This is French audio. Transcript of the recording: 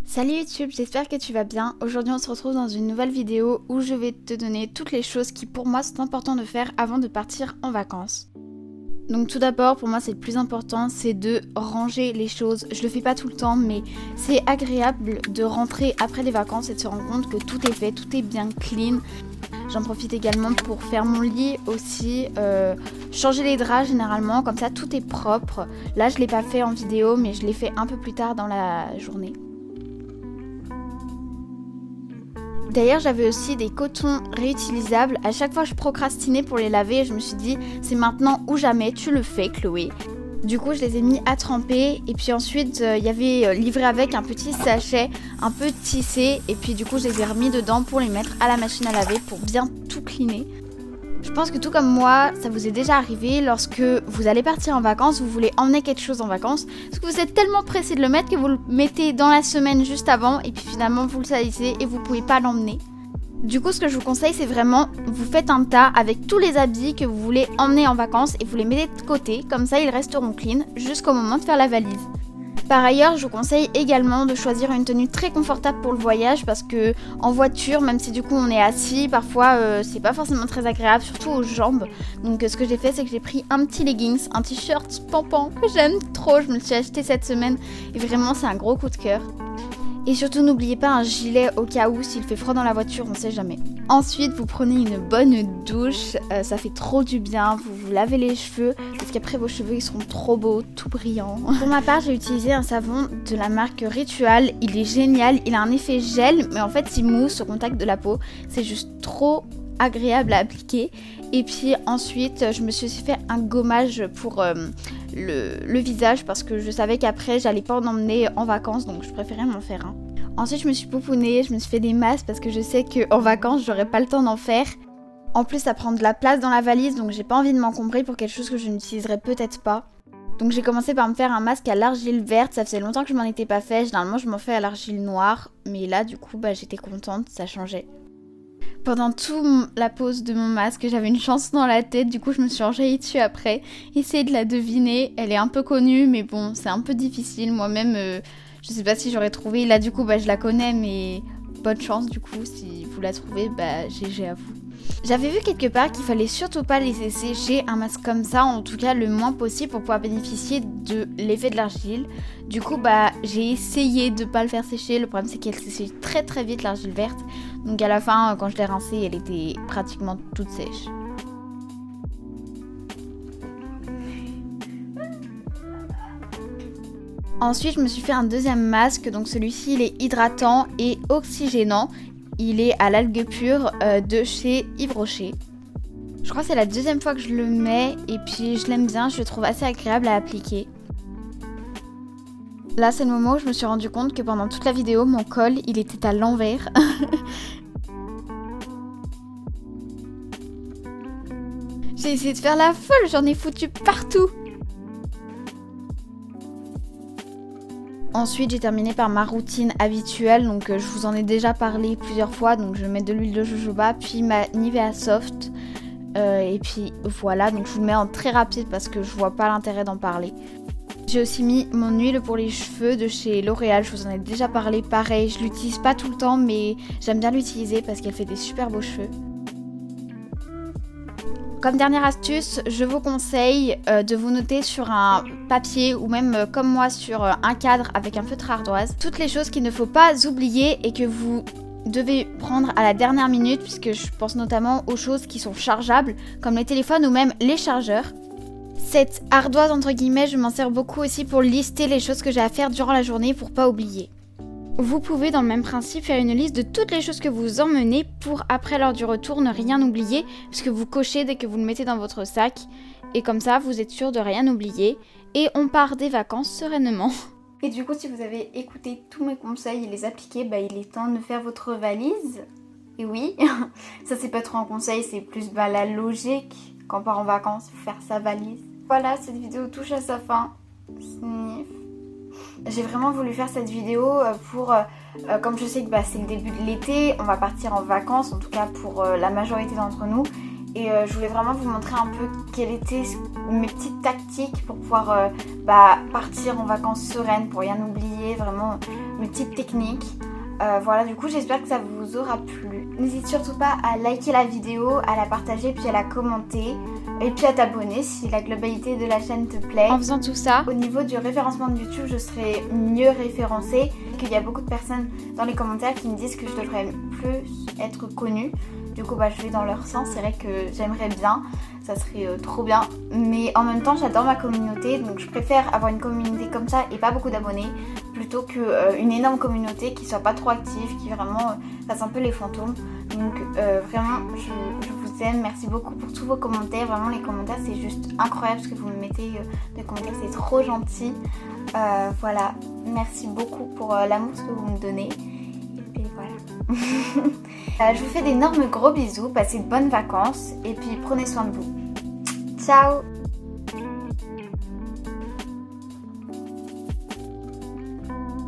Salut YouTube, j'espère que tu vas bien. Aujourd'hui on se retrouve dans une nouvelle vidéo où je vais te donner toutes les choses qui pour moi sont importantes de faire avant de partir en vacances. Donc tout d'abord, pour moi c'est le plus important, c'est de ranger les choses. Je le fais pas tout le temps, mais c'est agréable de rentrer après les vacances et de se rendre compte que tout est fait, tout est bien clean. J'en profite également pour faire mon lit aussi, changer les draps généralement, comme ça tout est propre. Là je l'ai pas fait en vidéo, mais je l'ai fait un peu plus tard dans la journée. D'ailleurs, j'avais aussi des cotons réutilisables. À chaque fois, je procrastinais pour les laver et je me suis dit, c'est maintenant ou jamais, tu le fais, Chloé. Du coup, je les ai mis à tremper et puis ensuite, il y avait livré avec un petit sachet un peu tissé et puis du coup, je les ai remis dedans pour les mettre à la machine à laver pour bien tout cleaner. Je pense que tout comme moi, ça vous est déjà arrivé lorsque vous allez partir en vacances, vous voulez emmener quelque chose en vacances, parce que vous êtes tellement pressé de le mettre que vous le mettez dans la semaine juste avant et puis finalement vous le salissez et vous pouvez pas l'emmener. Du coup, ce que je vous conseille, c'est vraiment, vous faites un tas avec tous les habits que vous voulez emmener en vacances et vous les mettez de côté, comme ça ils resteront clean jusqu'au moment de faire la valise. Par ailleurs, je vous conseille également de choisir une tenue très confortable pour le voyage parce que en voiture, même si du coup on est assis, parfois c'est pas forcément très agréable, surtout aux jambes. Donc ce que j'ai fait, c'est que j'ai pris un petit leggings, un t-shirt pampant que j'aime trop, je me le suis acheté cette semaine et vraiment c'est un gros coup de cœur. Et surtout n'oubliez pas un gilet au cas où s'il fait froid dans la voiture, on sait jamais. Ensuite vous prenez une bonne douche, ça fait trop du bien, vous vous lavez les cheveux parce qu'après vos cheveux ils seront trop beaux, tout brillants. Pour ma part j'ai utilisé un savon de la marque Ritual, il est génial, il a un effet gel mais en fait il mousse au contact de la peau, c'est juste trop agréable à appliquer. Et puis ensuite je me suis fait un gommage pour le visage parce que je savais qu'après j'allais pas en emmener en vacances donc je préférais m'en faire un. Ensuite je me suis poupounée, je me suis fait des masques parce que je sais qu'en vacances j'aurais pas le temps d'en faire. En plus ça prend de la place dans la valise donc j'ai pas envie de m'encombrer pour quelque chose que je n'utiliserai peut-être pas. Donc j'ai commencé par me faire un masque à l'argile verte, ça faisait longtemps que je m'en étais pas fait, généralement je m'en fais à l'argile noire, mais là du coup j'étais contente, ça changeait. Pendant toute la pose de mon masque, j'avais une chanson dans la tête, du coup je me suis enjaillie dessus après. Essayez de la deviner, elle est un peu connue, mais bon, c'est un peu difficile. Moi-même, je sais pas si j'aurais trouvé. Là, du coup, je la connais, mais bonne chance, du coup, si vous la trouvez, GG à vous. J'avais vu quelque part qu'il fallait surtout pas laisser sécher un masque comme ça, en tout cas le moins possible pour pouvoir bénéficier de l'effet de l'argile. Du coup j'ai essayé de pas le faire sécher, le problème c'est qu'elle séchait très très vite l'argile verte. Donc à la fin quand je l'ai rincée elle était pratiquement toute sèche. Ensuite je me suis fait un deuxième masque, donc celui-ci il est hydratant et oxygénant. Il est à l'algue pure de chez Yves Rocher. Je crois que c'est la deuxième fois que je le mets et puis je l'aime bien, je le trouve assez agréable à appliquer. Là c'est le moment où je me suis rendu compte que pendant toute la vidéo mon col il était à l'envers. J'ai essayé de faire la folle, j'en ai foutu partout. Ensuite j'ai terminé par ma routine habituelle, donc je vous en ai déjà parlé plusieurs fois, donc je vais mettre de l'huile de jojoba, puis ma Nivea Soft, et puis voilà, donc je vous le mets en très rapide parce que je vois pas l'intérêt d'en parler. J'ai aussi mis mon huile pour les cheveux de chez L'Oréal, je vous en ai déjà parlé, pareil, je l'utilise pas tout le temps mais j'aime bien l'utiliser parce qu'elle fait des super beaux cheveux. Comme dernière astuce, je vous conseille de vous noter sur un papier ou même comme moi sur un cadre avec un feutre ardoise toutes les choses qu'il ne faut pas oublier et que vous devez prendre à la dernière minute, puisque je pense notamment aux choses qui sont chargeables comme les téléphones ou même les chargeurs. Cette ardoise entre guillemets, je m'en sers beaucoup aussi pour lister les choses que j'ai à faire durant la journée pour pas oublier. Vous pouvez dans le même principe faire une liste de toutes les choses que vous emmenez pour après lors du retour ne rien oublier puisque vous cochez dès que vous le mettez dans votre sac et comme ça vous êtes sûr de rien oublier et on part des vacances sereinement. Et du coup si vous avez écouté tous mes conseils et les appliquer, il est temps de faire votre valise. Et oui, ça c'est pas trop un conseil, c'est plus la logique quand on part en vacances, faut faire sa valise. Voilà, cette vidéo touche à sa fin. Sniff. J'ai vraiment voulu faire cette vidéo pour, comme je sais que c'est le début de l'été, on va partir en vacances, en tout cas pour la majorité d'entre nous. Et je voulais vraiment vous montrer un peu quelles étaient mes petites tactiques pour pouvoir partir en vacances sereines, pour rien oublier, vraiment mes petites techniques. Voilà, du coup j'espère que ça vous aura plu. N'hésite surtout pas à liker la vidéo, à la partager, puis à la commenter. Et puis à t'abonner si la globalité de la chaîne te plaît. En faisant tout ça, au niveau du référencement de YouTube, je serai mieux référencée. Il y a beaucoup de personnes dans les commentaires qui me disent que je devrais plus être connue. Du coup je vais dans leur sens, c'est vrai que j'aimerais bien, ça serait trop bien. Mais en même temps j'adore ma communauté, donc je préfère avoir une communauté comme ça et pas beaucoup d'abonnés, plutôt qu'une énorme communauté qui soit pas trop active, qui vraiment fasse un peu les fantômes. Donc vraiment je vous aime, merci beaucoup pour tous vos commentaires. Vraiment les commentaires c'est juste incroyable ce que vous me mettez de commentaires, c'est trop gentil. Voilà, merci beaucoup pour l'amour que vous me donnez. Et voilà. Je vous fais d'énormes gros bisous, passez de bonnes vacances et puis prenez soin de vous. Ciao!